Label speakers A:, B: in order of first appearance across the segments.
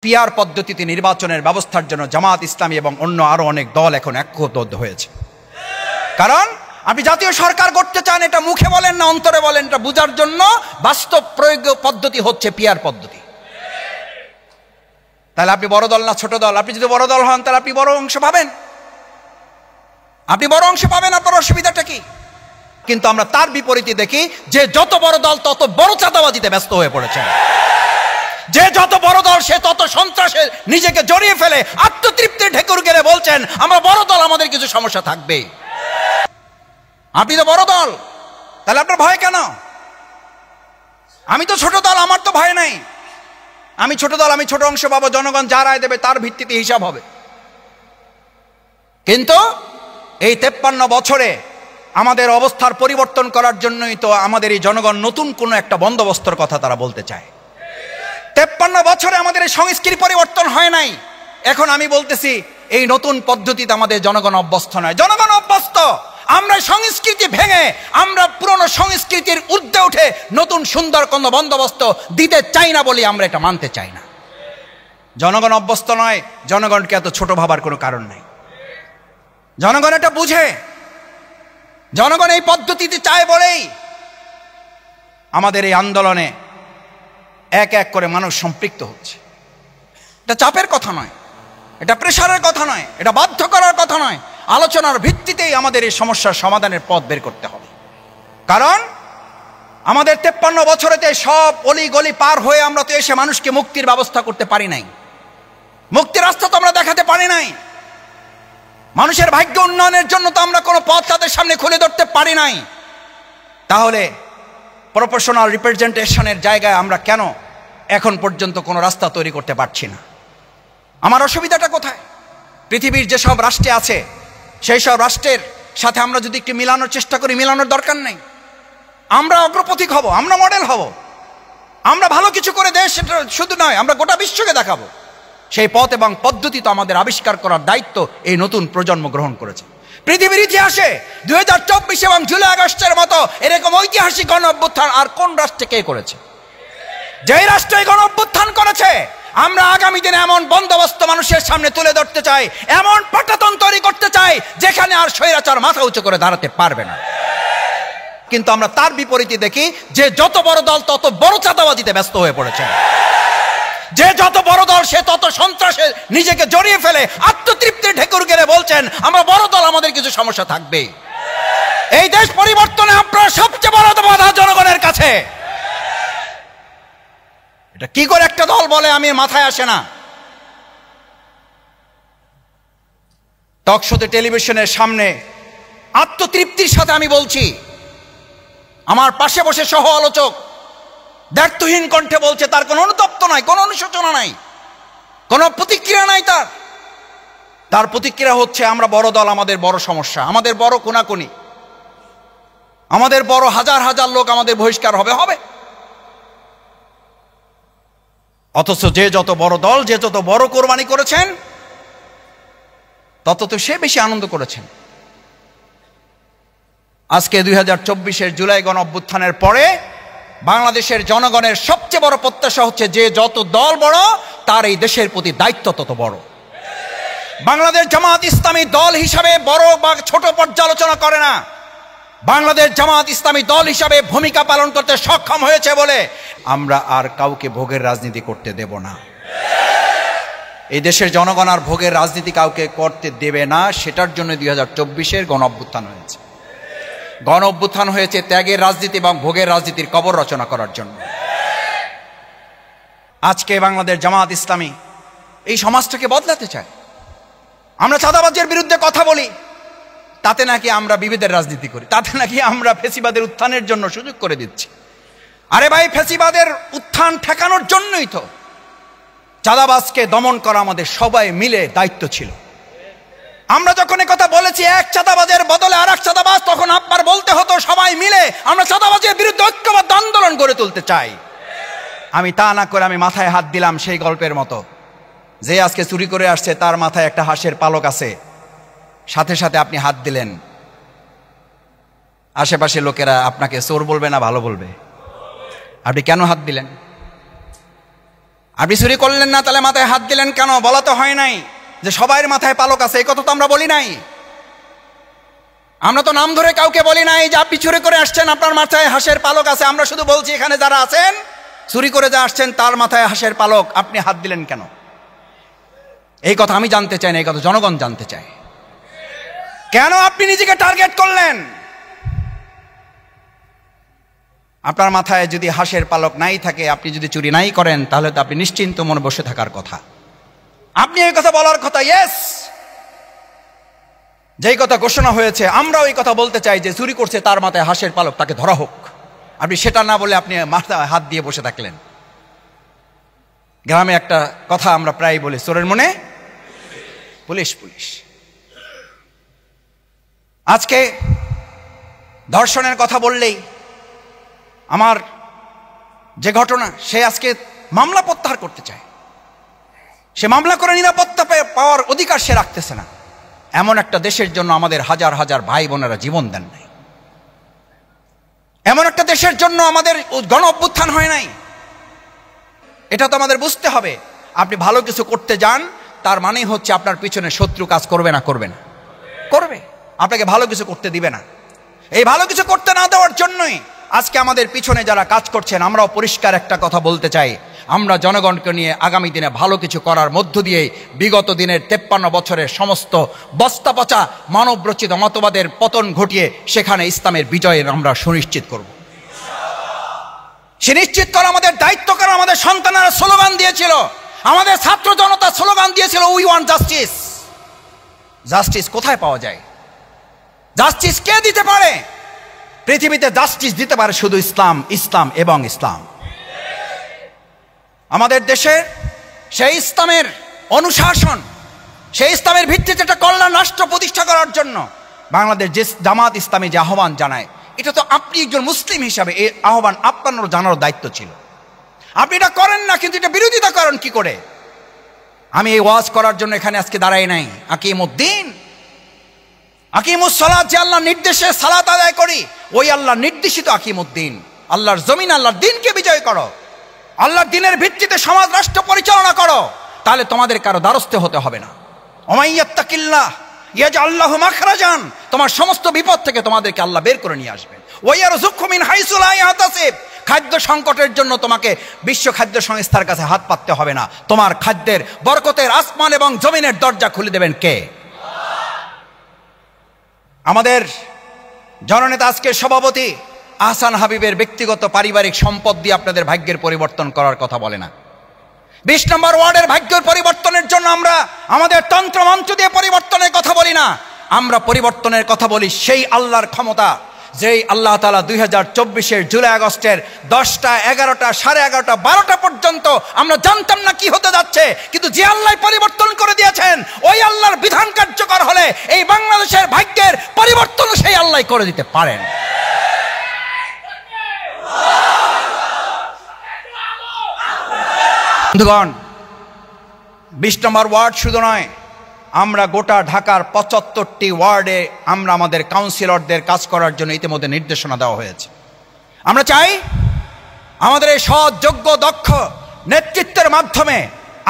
A: PR পদ্ধতিতে নির্বাচনের ব্যবস্থার জন্য জামাত ইসলামী এবং অন্য আরো অনেক দল এখন ঐক্যবদ্ধ হয়েছে। কারণ আপনি জাতীয় সরকার করতে চান, এটা মুখে বলেন না অন্তরে বলেন, এটা বোঝার জন্য বাস্তব প্রয়োগ পদ্ধতি হচ্ছে পিআর পদ্ধতি। তাহলে আপনি বড় দল না ছোট দল? আপনি যদি বড় দল হন তাহলে আপনি বড় অংশ পাবেন, আপনার অসুবিধাটা কি? কিন্তু আমরা তার বিপরীতে দেখি যে যত বড় দল তত বড় চাঁদাবাজিতে ব্যস্ত হয়ে পড়েছে, যে যত বড় দল সে তত সন্ত্রাসে নিজেকে জড়িয়ে ফেলে আত্মতৃপ্তির ঢেকুর গেলে বলছেন আমরা বড় দল, আমাদের কিছু সমস্যা থাকবে। আপনি তো বড় দল, তাহলে আপনার ভয় কেন? আমি তো ছোট দল, আমার তো ভয় নাই। আমি ছোট দল, আমি ছোট অংশ পাবো, জনগণ যা রায় দেবে তার ভিত্তিতে হিসাব হবে। কিন্তু এই 53 বছরে আমাদের অবস্থার পরিবর্তন করার জন্যই তো আমাদের এই জনগণ নতুন কোনো একটা বন্দোবস্তর কথা তারা বলতে চায়। 53 বছরে আমাদের এই সংস্কৃতি পরিবর্তন হয় নাই। এখন আমি বলতেছি এই নতুন পদ্ধতিতে আমাদের জনগণ অভ্যস্ত নয়, জনগণ অভ্যস্ত। আমরা সংস্কৃতি ভেঙে আমরা পুরনো সংস্কৃতির ঊর্ধ্বে উঠে নতুন সুন্দর কোন বন্দোবস্ত দিতে চাই না বলে আমরা এটা মানতে চাই না। জনগণ অভ্যস্ত নয়, জনগণকে এত ছোট ভাবার কোনো কারণ নাই। জনগণ এটা বুঝে, জনগণ এই পদ্ধতিতে চায় বলেই আমাদের এই আন্দোলনে এক এক করে মানুষ সম্পৃক্ত হচ্ছে। এটা চাপের কথা নয়, এটা প্রেসারের কথা নয়, এটা বাধ্য করার কথা নয়। আলোচনার ভিত্তিতেই আমাদের এই সমস্যার সমাধানের পথ বের করতে হবে। কারণ আমাদের 53 বছরেতে সব অলি গলি পার হয়ে আমরা তো এসে মানুষকে মুক্তির ব্যবস্থা করতে পারি নাই, মুক্তির রাস্তা তো আমরা দেখাতে পারি নাই, মানুষের ভাগ্য উন্নয়নের জন্য তো আমরা কোনো পথ তাদের সামনে খুলে ধরতে পারি নাই। তাহলে প্রপোর্শনাল রিপ্রেজেন্টেশনের জায়গায় আমরা কেন এখন পর্যন্ত কোনো রাস্তা তৈরি করতে পারছি না? আমার অসুবিধাটা কোথায়? পৃথিবীর যেসব রাষ্ট্রে আছে সেই সব রাষ্ট্রের সাথে আমরা যদি একটু মিলানোর চেষ্টা করি, মিলানোর দরকার নেই। আমরা অগ্রপথিক হব, আমরা মডেল হব, আমরা ভালো কিছু করে দেশ শুধু নয় আমরা গোটা বিশ্বকে দেখাবো। সেই পথ এবং পদ্ধতি তো আমাদের আবিষ্কার করার দায়িত্ব এই নতুন প্রজন্ম গ্রহণ করেছে। পৃথিবীর ইতিহাসে 2024 এবং জুলাই আগস্টের মতো এরকম ঐতিহাসিক গণ অভ্যুত্থান আর কোন রাষ্ট্রে কে করেছে? যেই রাষ্ট্রে গণ অভ্যুত্থান করেছে আমরা আগামী দিনে এমন বন্দোবস্ত মানুষের সামনে তুলে ধরতে চাই, এমন পাটাতন তৈরি করতে চাই যেখানে আর স্বৈরাচার মাথা উঁচু করে দাঁড়াতে পারবে না। কিন্তু আমরা তার বিপরীতে দেখি যে যত বড় দল তত বড় চাঁদাবাজিতে ব্যস্ত হয়ে পড়েছে, যে যত বড় দল সে তত সন্ত্রাসে নিজেকে জড়িয়ে ফেলে আত্মতৃপ্তির ঢেকুর গেলে বলছেন আমরা বড় দল, আমাদের কিছু সমস্যা থাকবে। এই দেশ পরিবর্তনে আপনারা সবচেয়ে বড় বাধা জনগণের কাছে। এটা কি করে একটা দল বলে আমি মাথায় আসে না। টকশোতে টেলিভিশনের সামনে আত্মতৃপ্তির সাথে আমি বলছি, আমার পাশে বসে সহ আলোচক দ্ব্যর্থহীন কণ্ঠে বলছে, তার কোনো অনুতপ্ত নাই, কোনো অনুশোচনা নাই, কোনো প্রতিক্রিয়া নাই। তার প্রতিক্রিয়া হচ্ছে আমরা বড় দল, আমাদের বড় সমস্যা, আমাদের বড় কোনাকুনি, আমাদের বড় হাজার হাজার লোক আমাদের বহিষ্কার হবে। অথচ যে যত বড় দল, যে যত বড় কোরবানি করেছেন তত তো সে বেশি আনন্দ করেছেন। আজকে 2024-এর জুলাই গণ অভ্যুত্থানের পরে বাংলাদেশের জনগণের সবচেয়ে বড় প্রত্যাশা হচ্ছে যে যত দল বড় তার এই দেশের প্রতি দায়িত্ব তত বড়। বাংলাদেশ জামাত ইসলামী দল হিসাবে বড় বা ছোট পর্যালোচনা করে না। বাংলাদেশ জামাত ইসলামী দল হিসাবে ভূমিকা পালন করতে সক্ষম হয়েছে বলে আমরা আর কাউকে ভোগের রাজনীতি করতে দেব না। এই দেশের জনগণ আর ভোগের রাজনীতি কাউকে করতে দেবে না। সেটার জন্য 2024-এর গণ অভ্যুত্থান হয়েছে। গণ অভ্যুত্থান হয়েছে ত্যাগের রাজনীতি এবং ভোগের রাজনীতির কবর রচনা করার জন্য। আজকে বাংলাদেশ জামাত ইসলামী এই সমাজটাকে বদলাতে চায়। আমরা চাঁদাবাজের বিরুদ্ধে কথা বলি, তাতে নাকি আমরা বিভেদের রাজনীতি করি, তাতে নাকি আমরা ফ্যাসিবাদের উত্থানের জন্য সুযোগ করে দিচ্ছি। আরে ভাই, ফ্যাসিবাদের উত্থান ঠেকানোর জন্যই তো চাঁদাবাজকে দমন করা আমাদের সবাই মিলে দায়িত্ব ছিল। আমরা যখন কথা বলেছি এক চাঁদাবাজের বদলে আর এক চাঁদাবাজ, তখন আপনার বলতে হতো সবাই মিলে আমরা চাঁদাবাজের বিরুদ্ধে ঐক্যবদ্ধ আন্দোলন গড়ে তুলতে চাই। আমি তা না করে আমি মাথায় হাত দিলাম সেই গল্পের মতো, যে আজকে চুরি করে আসছে তার মাথায় একটা হাঁসের পালক আছে, সাথে সাথে আপনি হাত দিলেন, আশেপাশে লোকেরা আপনাকে চোর বলবে না ভালো বলবে? আপনি কেন হাত দিলেন? আপনি চুরি করলেন না, তাহলে মাথায় হাত দিলেন কেন? বলা তো হয় নাই যে সবার মাথায় পালক আছে, এই কথা তো আমরা বলি নাই। আমরা তো নাম ধরে কাউকে বলি নাই যে আপনি চুরি করে আসছেন আপনার মাথায় হাঁসের পালক আছে। আমরা শুধু বলছি এখানে যারা আছেন চুরি করে যা আসছেন তার মাথায় হাঁসের পালক, আপনি হাত দিলেন কেন? এই কথা আমি জানতে চাই না, এই কথা জনগণ জানতে চায়। কেন আপনি নিজেকে টার্গেট করলেন? আপনার মাথায় যদি হাঁসের পালক নাই থাকে, আপনি যদি চুরি নাই করেন, তাহলে তো আপনি নিশ্চিন্ত মনে বসে থাকার কথা। আপনি এই কথা বলার কথা। ইয়েস, যেই কথা ঘোষণা হয়েছে আমরাও এই কথা বলতে চাই যে চুরি করছে তার মাথায় হাঁসের পালক, তাকে ধরা হোক। আপনি সেটা না বলে আপনি মাথায় হাত দিয়ে বসে থাকলেন। গ্রামে একটা কথা আমরা প্রায় বলি, চোরের মনে পুলিশ পুলিশ। আজকে ধর্ষণের কথা বললেই আমার যে ঘটনা, সে আজকে মামলা প্রত্যাহার করতে চায়। সে মামলা করে নিরাপত্তা পাওয়ার অধিকার সে রাখতেছে না। এমন একটা দেশের জন্য আমাদের হাজার হাজার ভাই বোনেরা জীবন দেন নাই। এমন একটা দেশের জন্য আমাদের গণ অভ্যুত্থান হয় নাই। এটা তো আমাদের বুঝতে হবে। আপনি ভালো কিছু করতে যান, তার মানে হচ্ছে আপনার পিছনে শত্রু কাজ করবে না? করবে না? করবে। আপনাকে ভালো কিছু করতে দিবে না। এই ভালো কিছু করতে না দেওয়ার জন্যই আজকে আমাদের পিছনে যারা কাজ করছেন, আমরাও পরিষ্কার একটা কথা বলতে চাই, আমরা জনগণকে নিয়ে আগামী দিনে ভালো কিছু করার মধ্য দিয়েই বিগত দিনের 53 বছরের সমস্ত বস্তা পচা মানবরচিত মতবাদের পতন ঘটিয়ে সেখানে ইসলামের বিজয়ের আমরা সুনিশ্চিত করব। সে নিশ্চিত করা আমাদের দায়িত্ব। কারণ আমাদের সন্তানেরা স্লোগান দিয়েছিল, আমাদের ছাত্র জনতা স্লোগান দিয়েছিল, উই ওয়ান্ট জাস্টিস। জাস্টিস কোথায় পাওয়া যায়? জাস্টিস কে দিতে পারে? পৃথিবীতে জাস্টিস দিতে পারে শুধু ইসলাম, ইসলাম এবং ইসলাম। আমাদের দেশে সেই ইসলামের অনুশাসন, সেই ইসলামের ভিত্তিতে একটা কল্যাণ রাষ্ট্র প্রতিষ্ঠা করার জন্য বাংলাদেশ যে জামাত ইসলামী যে আহ্বান জানায়, এটা তো আপনি একজন মুসলিম হিসাবে এই আহ্বান আপনার জানার দায়িত্ব ছিল। আপনি এটা করেন না, কিন্তু এটা বিরোধিতা করেন কি করে? আমি এই ওয়াজ করার জন্য এখানে আজকে দাঁড়াই নাই। আকিমুদ্দিন, আকিমুস সালাত, যে আল্লাহর নির্দেশে সালাত আদায় করি, ওই আল্লাহর নির্দেশিত আকিমুদ্দিন। আল্লাহর জমিন, আল্লাহর দিনকে বিজয় করো, আল্লাহর দিনের ভিত্তিতে সমাজ রাষ্ট্র পরিচালনা করো, তাহলে তোমাদের কারো দ্বারস্থ হতে হবে না। ওমাইয়াত্তাকিল্লাহ ইয়াজআল লাহু মাখরাজান, তোমার সমস্ত বিপদ থেকে তোমাদেরকে আল্লাহ বের করে নিয়ে আসবেন। ওয়াইয়ারযুকহু মিন হাইসু লা ইয়াহতাসিব, খাদ্য সংকটের জন্য তোমাকে বিশ্ব খাদ্য সংস্থার কাছে হাত পাততে হবে না। তোমার খাদ্যের বরকতের আসমান এবং জমিনের দরজা খুলে দেবেন কে? আমাদের জননেতা আজকের সভাপতি আহসান হাবিবের ব্যক্তিগত পারিবারিক সম্পদ দিয়ে আপনাদের ভাগ্যের পরিবর্তন করার কথা বলে না। 20 নম্বর ওয়ার্ডের ভাগ্যের পরিবর্তনের জন্য আমরা আমাদের তন্ত্র মন্ত্র দিয়ে পরিবর্তনের কথা বলি না। আমরা পরিবর্তনের কথা বলি সেই আল্লাহর ক্ষমতা, যেই আল্লাহ তাআলা 2024-এর জুলাই আগস্টের 10টা, 11টা, 11:30, 12টা পর্যন্ত আমরা জানতাম না কি হতে যাচ্ছে, কিন্তু যে আল্লাহ পরিবর্তন করে দিয়েছেন, ওই আল্লাহর বিধান কার্যকর হলে এই বাংলাদেশের ভাগ্যের পরিবর্তন সেই আল্লাহ করে দিতে পারেন। বন্ধুগণ, 20 নম্বর ওয়ার্ড শুধু নয়, আমরা গোটা ঢাকার 75টি ওয়ার্ডে আমরা আমাদের কাউন্সিলরদের কাজ করার জন্য ইতিমধ্যে নির্দেশনা দেওয়া হয়েছে। আমরা চাই আমাদের এই সৎ, যোগ্য, দক্ষ নেতৃত্বের মাধ্যমে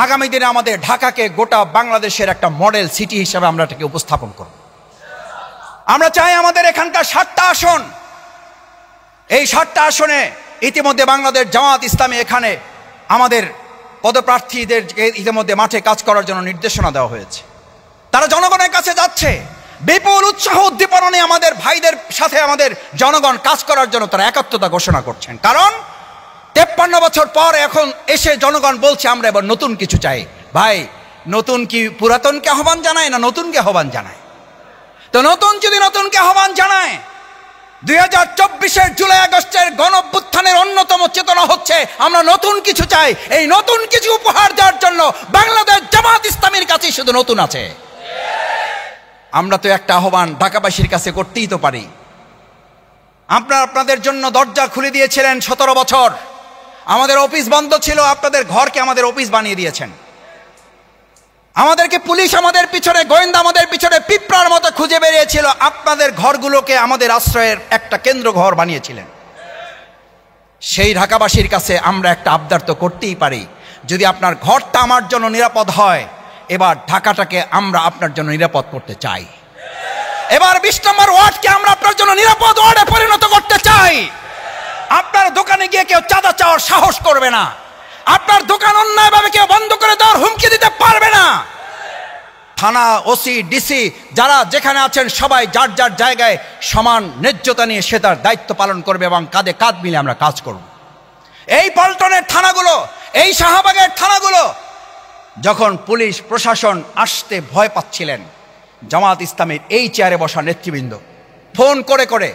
A: আগামী দিনে আমাদের ঢাকাকে গোটা বাংলাদেশের একটা মডেল সিটি হিসেবে আমরা এটাকে উপস্থাপন করব। আমরা চাই আমাদের এখানকার 7টা আসন, এই 7টা আসনে ইতিমধ্যে বাংলাদেশ জামাত ইসলামী এখানে আমাদের পদপ্রার্থীদের ইতিমধ্যে মাঠে কাজ করার জন্য নির্দেশনা দেওয়া হয়েছে। তারা জনগণের কাছে যাচ্ছে, বিপুল উৎসাহ উদ্দীপনা নিয়ে আমাদের ভাইদের সাথে আমাদের জনগণ কাজ করার জন্য তারা একাত্মতা ঘোষণা করছেন। কারণ 53 বছর পর এখন এসে জনগণ বলছে আমরা এবার নতুন কিছু চাই। ভাই, নতুন কি পুরাতনকে আহ্বান জানায় না নতুনকে আহ্বান জানায়? তো নতুন যদি নতুনকে আহ্বান জানায়, 2024-এর জুলাই আগস্টের গণ অভ্যুত্থানের অন্যতম চেতনা হচ্ছে আমরা নতুন কিছু চাই। এই নতুন কিছু উপহার দেওয়ার জন্য বাংলাদেশ জামাত ইসলামীর কাছে শুধু নতুন আছে। আমরা তো একটা আহ্বান ঢাকাবাসীর কাছে করতেই তো পারি। আপনাদের জন্য দরজা খুলে দিয়েছিলেন 17 বছর, আমাদের অফিস বন্ধ ছিল, আপনাদের ঘরকে আমাদের অফিস বানিয়ে দিয়েছেন। আমাদেরকে পুলিশ আমাদের পিছনে, গোয়েন্দা আমাদের পিছনে পিঁপড়ার মতো খুঁজে বেরিয়েছিল, আপনাদের ঘরগুলোকে আমাদের আশ্রয়ের একটা কেন্দ্র ঘর বানিয়েছিলেন। সেই ঢাকাবাসীর কাছে আমরা একটা আবদার তো করতেই পারি, যদি আপনার ঘরটা আমার জন্য নিরাপদ হয়, এবার ঢাকাটাকে আমরা আপনার জন্য নিরাপদ করতে চাই। এবার 20 নম্বর ওয়ার্ডকে আমরা আপনার জন্য নিরাপদ ওয়ার্ডে পরিণত করতে চাই। আপনার দোকানে গিয়ে কেউ চাঁদা চাওয়ার সাহস করবে না। আপনার দোকান অন্যায়ভাবে কেউ বন্ধ করে দেওয়ার হুমকি দিতে পারবে না। থানা, ওসি, ডিসি যারা যেখানে আছেন সবাই যার যার জায়গায় সমান ন্যায্যতা নিয়ে সে তার দায়িত্ব পালন করবে এবং কাঁধে কাঁধ মিলে আমরা কাজ করব। এই পল্টনের থানাগুলো, এই শাহবাগের থানাগুলো যখন পুলিশ প্রশাসন আসতে ভয় পাচ্ছিলেন, জামাত ইসলামের এই চেয়ারে বসা নেতৃবৃন্দ ফোন করে করে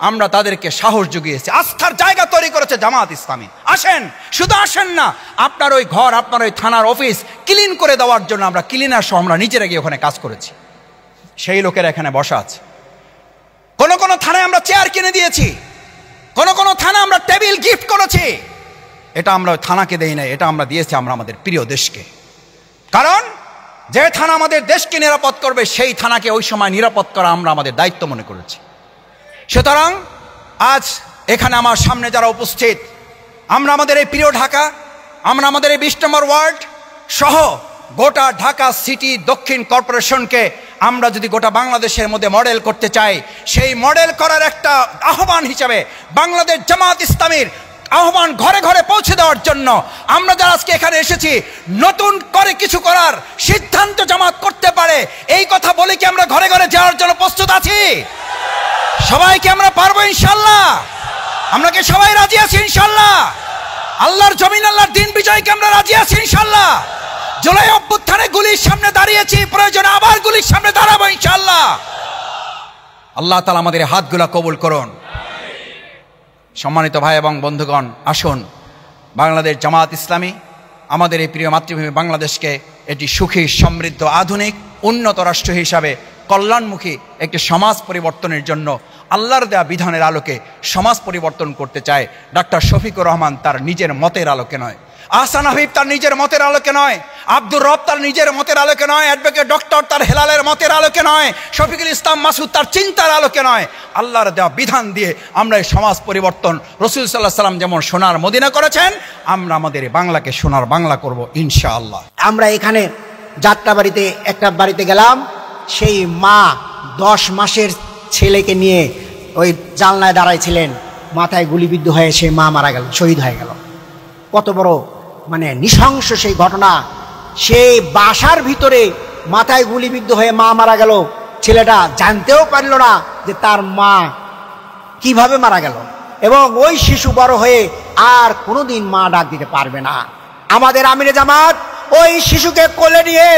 A: আমরা তাদেরকে সাহস জুগিয়েছি। আস্থার জায়গা তৈরি করেছে জামাত ইসলামী। আসেন, শুধু আসেন না, আপনার ওই ঘর, আপনার ওই থানার অফিস ক্লিন করে দেওয়ার জন্য আমরা ক্লিনার সহ আমরা নিজেরা গিয়ে ওখানে কাজ করেছি। সেই লোকেরা এখানে বসা আছে। কোন কোন থানায় আমরা চেয়ার কিনে দিয়েছি, কোন কোন থানা আমরা টেবিল গিফট করেছি। এটা আমরা থানাকে দেই নাই, এটা আমরা দিয়েছি আমরা আমাদের প্রিয় দেশকে। কারণ যে থানা আমাদের দেশকে নিরাপদ করবে সেই থানাকে ওই সময় নিরাপদ করা আমরা আমাদের দায়িত্ব মনে করেছি। সুতরাং আজ এখানে আমার সামনে যারা উপস্থিত, আমরা আমাদের এই প্রিয় ঢাকা, আমরা আমাদের এই 20 নম্বর ওয়ার্ড সহ গোটা ঢাকা সিটি দক্ষিণ কর্পোরেশনকে আমরা যদি গোটা বাংলাদেশের মধ্যে মডেল করতে চাই, সেই মডেল করার একটা আহ্বান হিসাবে বাংলাদেশ জামাত ইসলামীর আহ্বান ঘরে ঘরে পৌঁছে দেওয়ার জন্য আমরা যারা আজকে এখানে এসেছি, নতুন করে কিছু করার সিদ্ধান্ত জামাত করতে পারে এই কথা বলে কি আমরা ঘরে ঘরে যাওয়ার জন্য প্রস্তুত আছি? সবাইকে আমরা পারবো ইনশাল্লাহ? আমরা কি সবাই রাজি আছি ইনশাল্লাহ? আল্লাহর জমিন, আল্লাহর দিন বিজয়কে আমরা রাজি আছি ইনশাল্লাহ? জুলাই অভ্যুত্থানে গুলির সামনে দাঁড়িয়েছি, প্রয়োজনে আবার গুলির সামনে দাঁড়াবো ইনশাল্লাহ। আল্লাহ তাআলা আমাদের হাতগুলা কবুল করুন। সম্মানিত ভাই এবং বন্ধুগণ, আসুন বাংলাদেশ জামাত ইসলামী আমাদের এই প্রিয় মাতৃভূমি বাংলাদেশকে এটি সুখী, সমৃদ্ধ, আধুনিক, উন্নত রাষ্ট্র হিসাবে কল্যাণমুখী একটি সমাজ পরিবর্তনের জন্য আল্লাহর দেওয়া বিধানের আলোকে সমাজ পরিবর্তন করতে চায়। ডক্টর শফিকুর রহমান তার নিজের মতের আলোকে নয়, আহসান হাবিব তার নিজের মতের আলোকে নয়, আব্দুর রব তার নিজের মতের আলোকে নয়, অ্যাডভোকেট ডক্টর তার হেলালের মতের আলোকে নয়, শফিকুল ইসলাম মাসুদ তার চিন্তার আলোকে নয়, আল্লাহর দেওয়া বিধান দিয়ে আমরা এই সমাজ পরিবর্তন রাসূল সাল্লাল্লাহু আলাইহি ওয়াসাল্লাম যেমন সোনার মদিনা করেছেন, আমরা আমাদের এই বাংলাকে সোনার বাংলা করব ইনশাআল্লাহ।
B: আমরা এখানে যাত্রাবাড়িতে একটা বাড়িতে গেলাম, সেই মা 10 মাসের ছেলেকে নিয়ে ওই জানলায় দাঁড়াইছিলেন, মাথায় গুলিবিদ্ধ হয়ে সেই মা মারা গেল, শহীদ হয়ে গেল। কত বড় নৃশংস সেই ঘটনা! সেই বাসার ভিতরে মাথায় গুলিবিদ্ধ হয়ে মা মারা গেল, ছেলেটা জানতেও পারল না যে তার মা কিভাবে মারা গেল, এবং ওই শিশু বড় হয়ে আর কোনোদিন মা ডাক দিতে পারবে না। আমাদের আমিরে জামাত ওই শিশুকে কোলে নিয়ে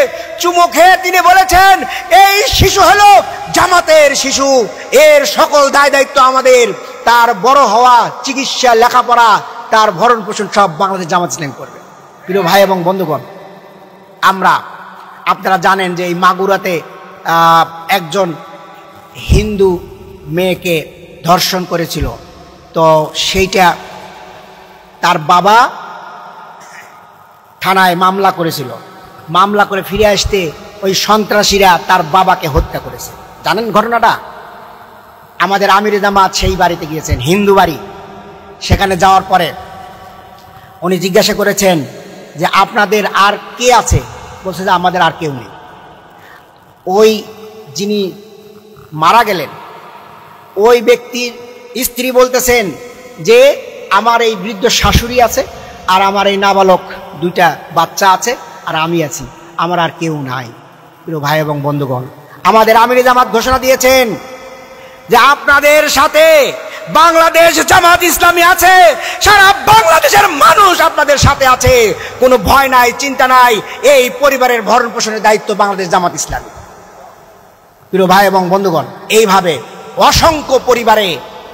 B: চুমু খেয়ে তিনি বলেছেন, এই শিশু হলো জামাতের শিশু, এর সকল দায় দায়িত্ব আমাদের, তার বড় হওয়া, চিকিৎসা, লেখাপড়া, তার ভরণ পোষণ সব বাংলাদেশ জামাত ইসলামী করবে। প্রিয় ভাই এবং বন্ধুগণ, আপনারা জানেন যে এই মাগুরাতে একজন হিন্দু মেয়েকে ধর্ষণ করেছিল। তো সেইটা তার বাবা থানায় মামলা করেছিল, মামলা করে ফিরে আসতে ওই সন্ত্রাসীরা তার বাবাকে হত্যা করেছে। জানেন ঘটনাটা? আমাদের আমিরে জামাত সেই বাড়িতে গিয়েছেন, হিন্দু বাড়ি। সেখানে যাওয়ার পরে উনি জিজ্ঞাসা করেছেন যে আপনাদের আর কে আছে? বলছে যে আমাদের আর কেউ নেই। ওই যিনি মারা গেলেন ওই ব্যক্তির স্ত্রী বলতেছেন যে আমার এই বৃদ্ধ শাশুড়ি আছে, আর আমার এই নাবালক 2টা বাচ্চা আছে, আর আমি আছি, আমার আর কেউ নাই। প্রিয় ভাই এবং বন্ধুগণ, আমাদের আমিরে জামাত ঘোষণা দিয়েছেন যে আপনাদের সাথে বাংলাদেশ জামাত ইসলামী আছে, সারা বাংলাদেশের মানুষ আপনাদের সাথে আছে, কোনো ভয় নাই, চিন্তা নাই। এই পরিবারের ভরণ পোষণের দায়িত্ব বাংলাদেশ জামাত ইসলামী। প্রিয় ভাই এবং বন্ধুগণ, এইভাবে অসংখ্য পরিবারে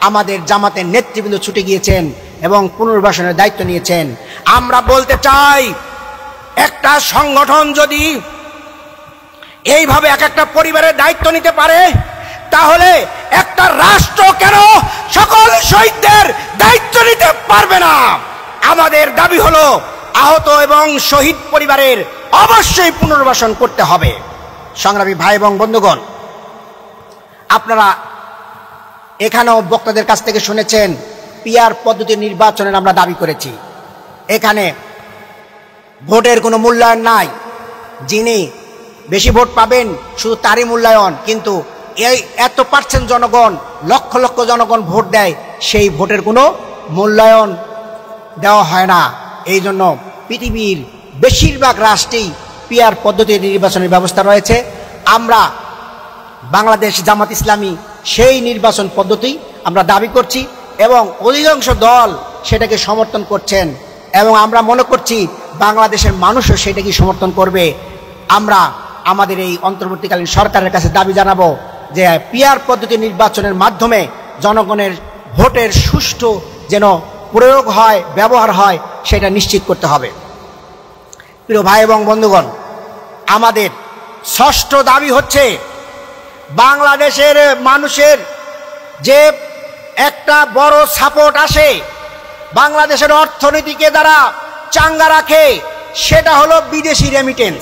B: আমাদের জামাতের নেতৃবৃন্দ ছুটে গিয়েছেন এবং পুনর্বাসনের দায়িত্ব নিয়েছেন। আমরা বলতে চাই, একটা সংগঠন যদি এইভাবে এক একটা পরিবারের দায়িত্ব নিতে পারে, তাহলে একটা রাষ্ট্র কেন সকল শহীদদের দায়িত্ব নিতে পারবে না? আমাদের দাবি হলো আহত এবং শহীদ পরিবারের অবশ্যই পুনর্বাসন করতে হবে। সংগ্রামী ভাই এবং বন্ধুগণ, আপনারা এখানেও বক্তাদের কাছ থেকে শুনেছেন পিআর পদ্ধতির নির্বাচনের আমরা দাবি করেছি। এখানে ভোটের কোনো মূল্যায়ন নাই, যিনি বেশি ভোট পাবেন শুধু তারই মূল্যায়ন, কিন্তু এই এত পার্সেন্ট জনগণ, লক্ষ লক্ষ জনগণ ভোট দেয়, সেই ভোটের কোনো মূল্যায়ন দেওয়া হয় না। এই জন্য পৃথিবীর বেশিরভাগ রাষ্ট্রেই পিআর পদ্ধতির নির্বাচনের ব্যবস্থা রয়েছে। আমরা বাংলাদেশ জামাত ইসলামী সেই নির্বাচন পদ্ধতি আমরা দাবি করছি এবং অধিকাংশ দল সেটাকে সমর্থন করছেন এবং আমরা মনে করছি বাংলাদেশের মানুষও সেটাকে সমর্থন করবে। আমরা আমাদের এই অন্তর্বর্তীকালীন সরকারের কাছে দাবি জানাবো যে পিআর পদ্ধতি নির্বাচনের মাধ্যমে জনগণের ভোটের সুষ্ঠু যেন প্রয়োগ হয়, ব্যবহার হয়, সেটা নিশ্চিত করতে হবে। প্রিয় ভাই এবং বন্ধুগণ, আমাদের ষষ্ঠ দাবি হচ্ছে বাংলাদেশের মানুষের যে একটা বড় সাপোর্ট আসে, বাংলাদেশের অর্থনীতিকে দ্বারা চাঙ্গা রাখে, সেটা হলো বিদেশি রেমিটেন্স।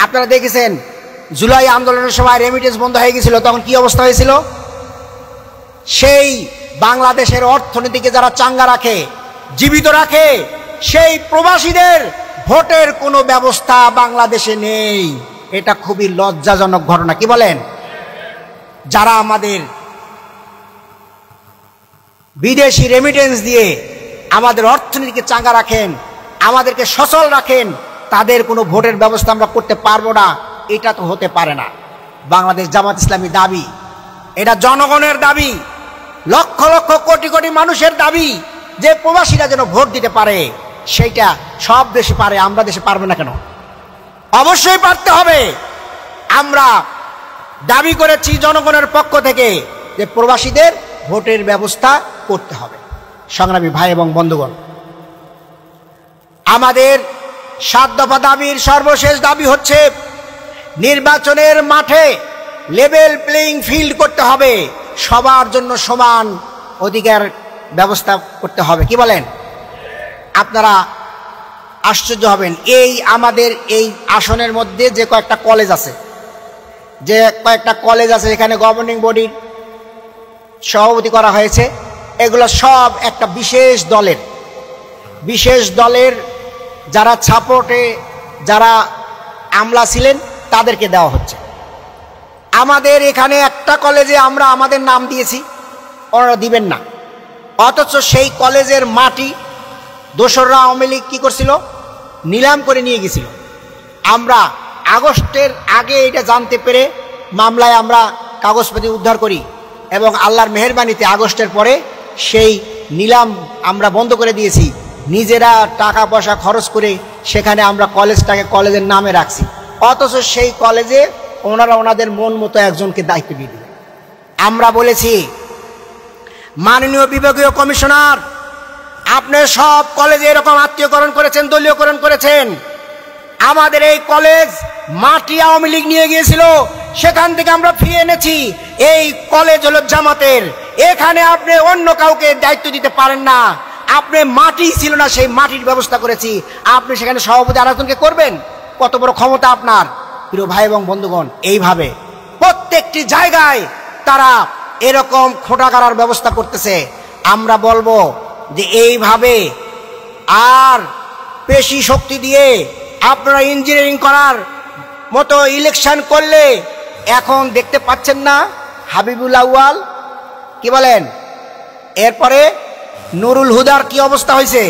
B: আপনারা দেখেছেন জুলাই আন্দোলনের সময় রেমিটেন্স বন্ধ হয়ে গেছিল, তখন কি অবস্থা হয়েছিল? সেই বাংলাদেশের অর্থনীতিকে যারা চাঙ্গা রাখে, জীবিত রাখে, সেই প্রবাসীদের ভোটের কোনো ব্যবস্থা বাংলাদেশে নেই। এটা খুবই লজ্জাজনক ঘটনা, কি বলেন? যারা আমাদের বিদেশি রেমিটেন্স দিয়ে আমাদের অর্থনীতিকে চাঙ্গা রাখেন, আমাদেরকে সচল রাখেন, তাদের কোনো ভোটের ব্যবস্থা আমরা করতে পারবো না, এটা তো হতে পারে না। বাংলাদেশ জামাত ইসলামী দাবি, এটা জনগণের দাবি, লক্ষ লক্ষ কোটি কোটি মানুষের দাবি যে প্রবাসীরা যেন ভোট দিতে পারে। সেইটা সব দেশে পারে, আমরা দেশে পারবো না কেন? অবশ্যই পারতে হবে। আমরা দাবি করেছি জনগণের পক্ষ থেকে যে প্রবাসীদের ভোটের ব্যবস্থা করতে হবে। সংগ্রামী ভাই এবং বন্ধুগণ, আমাদের 7 দফা দাবির সর্বশেষ দাবি হচ্ছে নির্বাচনের মাঠে লেভেল প্লেইং ফিল্ড করতে হবে, সবার জন্য সমান অধিকার ব্যবস্থা করতে হবে। কি বলেন? আপনারা আশ্চর্য হবেন, এই আমাদের এই আসনের মধ্যে যে কয়েকটা কলেজ আছে, এখানে গভর্নিং বডির সভাপতি করা হয়েছে, এগুলো সব একটা বিশেষ দলের যারা সাপোর্টে যারা আমলা ছিলেন তাদেরকে দেওয়া হচ্ছে। আমাদের এখানে একটা কলেজে আমরা আমাদের নাম দিয়েছি, ওনারা দিবেন না, অথচ সেই কলেজের মাটি দোসররা আওয়ামী লীগ কি করছিল? নিলাম করে নিয়ে গেছিল। আমরা আগস্টের আগে এটা জানতে পেরে মামলায় আমরা কাগজপাতি উদ্ধার করি এবং আল্লাহর মেহেরবানিতে আগস্টের পরে সেই নিলাম আমরা বন্ধ করে দিয়েছি। নিজেরা টাকা পয়সা খরচ করে সেখানে আমরা কলেজটাকে কলেজের নামে রাখছি, অথচ সেই কলেজে ওনারা ওনাদের মন মতো একজনকে দায়িত্ব দিয়ে দিল। আমরা বলেছি, মাননীয় বিভাগীয় কমিশনার, আপনি সব কলেজে এরকম আত্মীয়করণ করেছেন, দলীয়করণ করেছেন। আমাদের এই কলেজ মাটি আওয়ামী লীগ নিয়ে গিয়েছিল, সেখান থেকে আমরা ফিরিয়ে এনেছি। এই কলেজ হলো জামাতের, এখানে আপনি অন্য কাউকে দায়িত্ব দিতে পারেন না। আপনি মাটি ছিল না, সেই মাটির ব্যবস্থা করেছি, আপনি সেখানে সভাপতি আরেকজনকে করবেন? কত বড় ক্ষমতা আপনার! প্রিয় ভাই এবং বন্ধুগণ, এইভাবে প্রত্যেকটি জায়গায় তারা এরকম খোটা করার ব্যবস্থা করতেছে। আমরা বলবো যে এইভাবে আর পেশি শক্তি দিয়ে আপনারা ইঞ্জিনিয়ারিং করার মতো ইলেকশন করলে, এখন দেখতে পাচ্ছেন না হাবিবুল আউয়াল, কি বলেন, এরপরে নুরুল হুদার কি অবস্থা হয়েছে?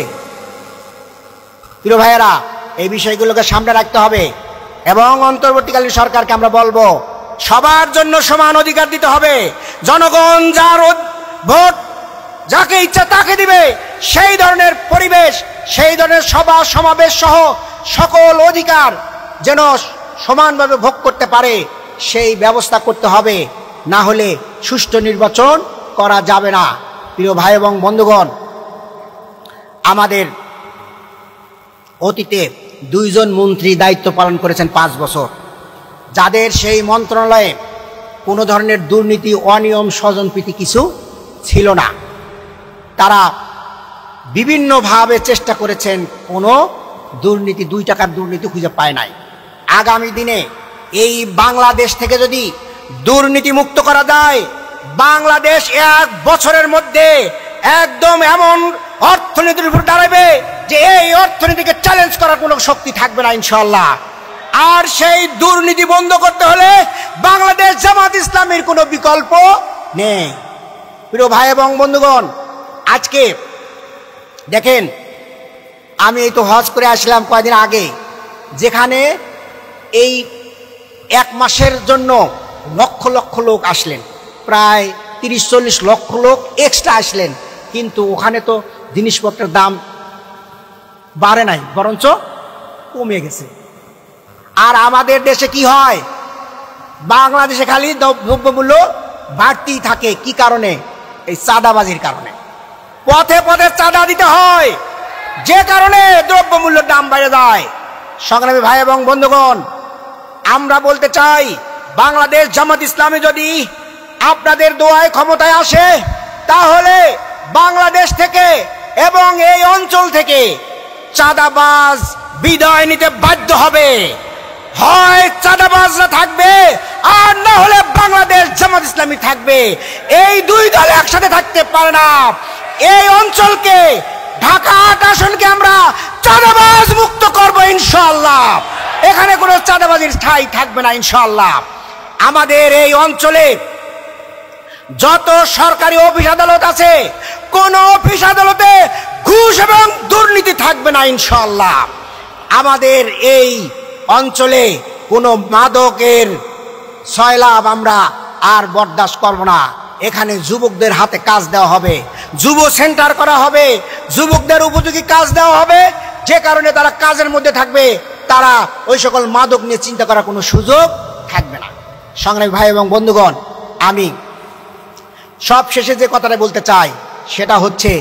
B: প্রিয় ভাইয়েরা, এই বিষয়গুলোকে সামনে রাখতে হবে এবং অন্তর্বর্তীকালীন সরকারকে আমরা বলবো সবার জন্য সমান অধিকার দিতে হবে। জনগণ যার ভোট যাকে ইচ্ছা তাকে দিবে, সেই ধরনের পরিবেশ, সেই ধরনের সভা সমাবেশ সহ সকল অধিকার যেন সমানভাবে ভোগ করতে পারে, সেই ব্যবস্থা করতে হবে। না হলে সুষ্ঠু নির্বাচন করা যাবে না। প্রিয় ভাই এবং বন্ধুগণ, আমাদের অতীতে 2 জন মন্ত্রী দায়িত্ব পালন করেছেন 5 বছর, যাদের সেই মন্ত্রণালয়ে কোনো ধরনের দুর্নীতি, অনিয়ম, স্বজনপ্রীতি কিছু ছিল না। তারা বিভিন্নভাবে চেষ্টা করেছেন, কোনো দুর্নীতি, 2 টাকার দুর্নীতি খুঁজে পায় নাই। আগামী দিনে এই বাংলাদেশ থেকে যদি দুর্নীতি মুক্ত করা যায়, বাংলাদেশ 1 বছরের মধ্যে একদম এমন অর্থনীতির উপর দাঁড়াবে যে এই অর্থনীতিকে চ্যালেঞ্জ করার কোনো শক্তি থাকবে না ইনশাআল্লাহ। আর সেই দুর্নীতি বন্ধ করতে হলে বাংলাদেশ জামাত ইসলামের কোনো বিকল্প নেই। প্রিয় ভাই এবং বন্ধুগণ, আজকে দেখেন, আমি এই তো হজ করে আসলাম কয়েকদিন আগে, যেখানে এই 1 মাসের জন্য লক্ষ লক্ষ লোক আসলেন, প্রায় 30-40 লক্ষ লোক এক্সট্রা আসলেন, কিন্তু ওখানে তো জিনিসপত্রের দাম বাড়ে নাই, বরঞ্চ কমে গেছে। আর আমাদের দেশে কি হয়, বাংলাদেশে খালি দ্রব্যমূল্য বাড়তেই থাকে। কি কারণে? এই চাঁদাবাজির কারণে। পথে পথে চাঁদা দিতে হয়, যে কারণে দ্রব্যমূল্যের দাম বেড়ে যায়। সংগ্রামী ভাই এবং বন্ধুগণ, আমরা বলতে চাই, বাংলাদেশ জামাত ইসলামী যদি আপনাদের দোয়ায় ক্ষমতায় আসে, তাহলে বাংলাদেশ থেকে এবং এই অঞ্চল থেকে চাঁদাবাজ বিদায় নিতে বাধ্য হবে। হয় চাঁদাবাজরা থাকবে, আর না হলে বাংলাদেশ জামাত ইসলামী থাকবে। এই দুই দল একসাথে থাকতে পারে না। এই অঞ্চলকে, ঢাকা 8 আসনকে আমরা চাঁদাবাজ মুক্ত করব ইনশাআল্লাহ। এখানে কোনো চাঁদাবাজির ঠাঁই থাকবে না ইনশাআল্লাহ। আমাদের এই অঞ্চলে যত সরকারি অফিস আদালত আছে, কোন অফিস আদালতে ঘুষ এবং দুর্নীতি থাকবে না ইনশাআল্লাহ। আমাদের এই অঞ্চলে কোনো মাদকের সয়লাভ আমরা আর বরদাস্ত করব না। এখানে যুবকদের হাতে কাজ দেওয়া হবে, যুব সেন্টার করা হবে, যুবকদের উপযোগী কাজ দেওয়া হবে, যে কারণে তারা কাজের মধ্যে থাকবে, তারা ওই সকল মাদক নিয়ে চিন্তা করার কোনো সুযোগ থাকবে না। সংগ্রামী ভাই এবং বন্ধুগণ, আমি সব শেষে যে কথাটা বলতে চাই সেটা হচ্ছে,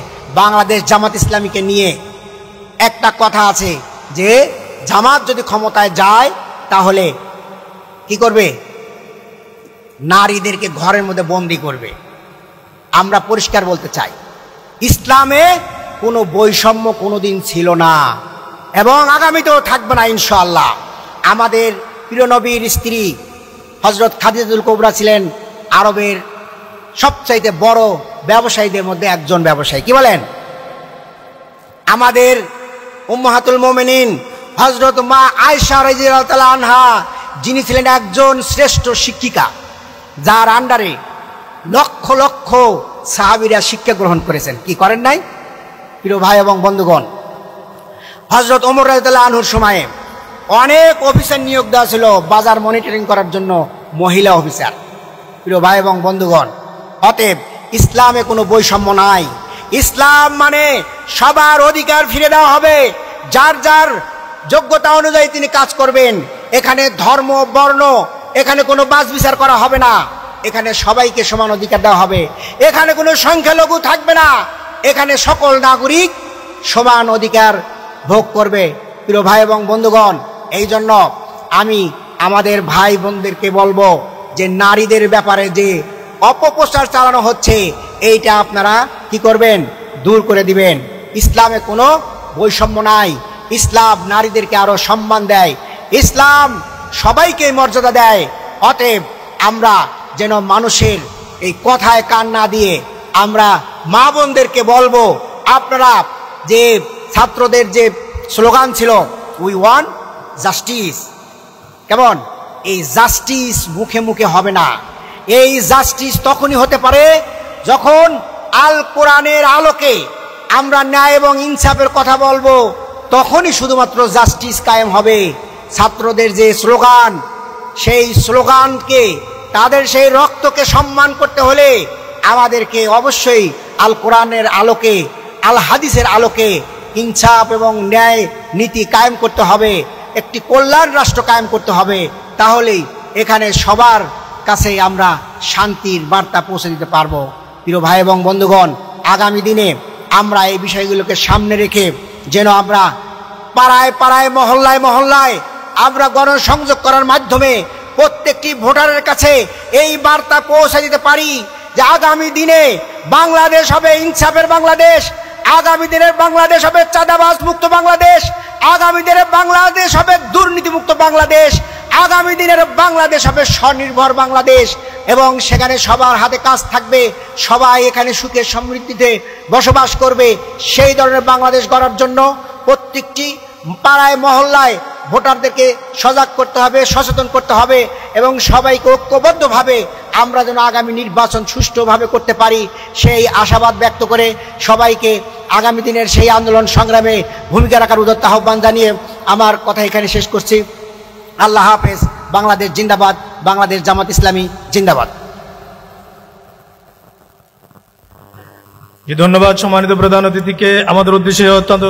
B: বাংলাদেশ জামাত ইসলামীকে নিয়ে একটা কথা আছে যে জামাত যদি ক্ষমতায় যায় তাহলে কি করবে? নারীদেরকে ঘরের মধ্যে বন্দি করবে। আমরা পরিষ্কার বলতে চাই, ইসলামে কোনো বৈষম্য কোনোদিন ছিল না এবং আগামীতেও থাকবে না ইনশাআল্লাহ। আমাদের প্রিয় নবীর স্ত্রী হযরত খাদিজাতুল কুবরা ছিলেন আরবের সবচাইতে বড় ব্যবসায়ীদের মধ্যে একজন ব্যবসায়ী। কি বলেন? আমাদের উম্মাহাতুল মুমিনিন হযরত মা আয়েশা রাদিয়াল্লাহু তাআলা আনহা, যিনি ছিলেন একজন শ্রেষ্ঠ শিক্ষিকা, যার আন্ডারে লক্ষ লক্ষ সাহাবীরা শিক্ষা গ্রহণ করেছেন। কি করেন নাই? প্রিয় ভাই এবং বন্ধুগণ, হযরত ওমর রাদিয়াল্লাহু আনহুর সময়ে অনেক অফিসার নিয়োগ দেওয়া ছিল বাজার মনিটরিং করার জন্য, মহিলা অফিসার। প্রিয় ভাই এবং বন্ধুগণ, অতএব ইসলামে কোনো বৈষম্য নাই। ইসলাম মানে সবার অধিকার ফিরে দেওয়া হবে, যার যার যোগ্যতা অনুযায়ী তিনি কাজ করবেন। এখানে ধর্ম, বর্ণ, এখানে কোনো বাছ বিচার করা হবে না। এখানে সবাইকে সমান অধিকার দেওয়া হবে। এখানে কোনো সংখ্যালঘু থাকবে না। এখানে সকল নাগরিক সমান অধিকার ভোগ করবে। প্রিয় ভাই এবং বন্ধুগণ, এই জন্য আমি আমাদের ভাই বোনদেরকে বলবো যে নারীদের ব্যাপারে যে অপপ্রচার চালানো হচ্ছে, এইটা আপনারা কি করবেন? দূর করে দিবেন। ইসলামে কোনো বৈষম্য নাই। ইসলাম নারীদেরকে আরো সম্মান দেয়, ইসলাম সবাইকে মর্যাদা দেয়। অতএব আমরা যেন মানুষের এই কথায় কান না দিয়ে আমরা মা বোনদেরকে বলবো, আপনারা যে ছাত্রদের যে স্লোগান ছিল, উই ওয়ান্ট জাস্টিস, কেমন? এই জাস্টিস মুখে মুখে হবে না। এই জাস্টিস তখনই হতে পারে যখন আল কোরআনের আলোকে আমরা ন্যায় এবং ইনসাফের কথা বলবো, তখনই শুধুমাত্র জাস্টিস কায়েম হবে। ছাত্রদের যে স্লোগান, সেই স্লোগানকে, তাদের সেই রক্তকে সম্মান করতে হলে আমাদেরকে অবশ্যই আল কোরআনের আলোকে, আল হাদিসের আলোকে ইনসাফ এবং ন্যায় নীতি কায়েম করতে হবে, একটি কল্যাণ রাষ্ট্র কায়েম করতে হবে। তাহলেই এখানে সবার কাছে আমরা শান্তির বার্তা পৌঁছে দিতে পারবো। প্রিয় ভাই এবং বন্ধুগণ, আগামী দিনে আমরা এই বিষয়গুলোকে সামনে রেখে যেন আমরা পাড়ায় পাড়ায়, মহল্লায় মহল্লায় আমরা গণসংযোগ করার মাধ্যমে প্রত্যেকটি ভোটারের কাছে এই বার্তা পৌঁছে দিতে পারি যে আগামী দিনে বাংলাদেশ হবে ইনসাফের বাংলাদেশ, আগামী দিনের বাংলাদেশ হবে চাঁদাবাজ মুক্ত বাংলাদেশ, আগামী দিনের বাংলাদেশ হবে দুর্নীতিমুক্ত বাংলাদেশ, আগামী দিনের বাংলাদেশ হবে স্বনির্ভর বাংলাদেশ। এবং সেখানে সবার হাতে কাজ থাকবে, সবাই এখানে সুখে সমৃদ্ধিতে বসবাস করবে। সেই ধরনের বাংলাদেশ গড়ার জন্য প্রত্যেকটি পাড়ায় মহল্লায় ভোটারদেরকে সজাগ করতে হবে, সচেতন করতে হবে এবং সবাইকে ঐক্যবদ্ধভাবে আমরা যেন আগামী নির্বাচন সুষ্ঠুভাবে করতে পারি সেই আশাবাদ ব্যক্ত করে সবাইকে আগামী দিনের সেই আন্দোলন সংগ্রামে ভূমিকা রাখার উদাত্ত আহ্বান জানিয়ে আমার কথা এখানে শেষ করছি। আল্লাহ হাফেজ। বাংলাদেশ জিন্দাবাদ। বাংলাদেশ জামাত ইসলামী জিন্দাবাদ।
C: ধন্যবাদ সম্মানিত প্রধান অতিথিকে। আমাদের উদ্দেশ্যে অত্যন্ত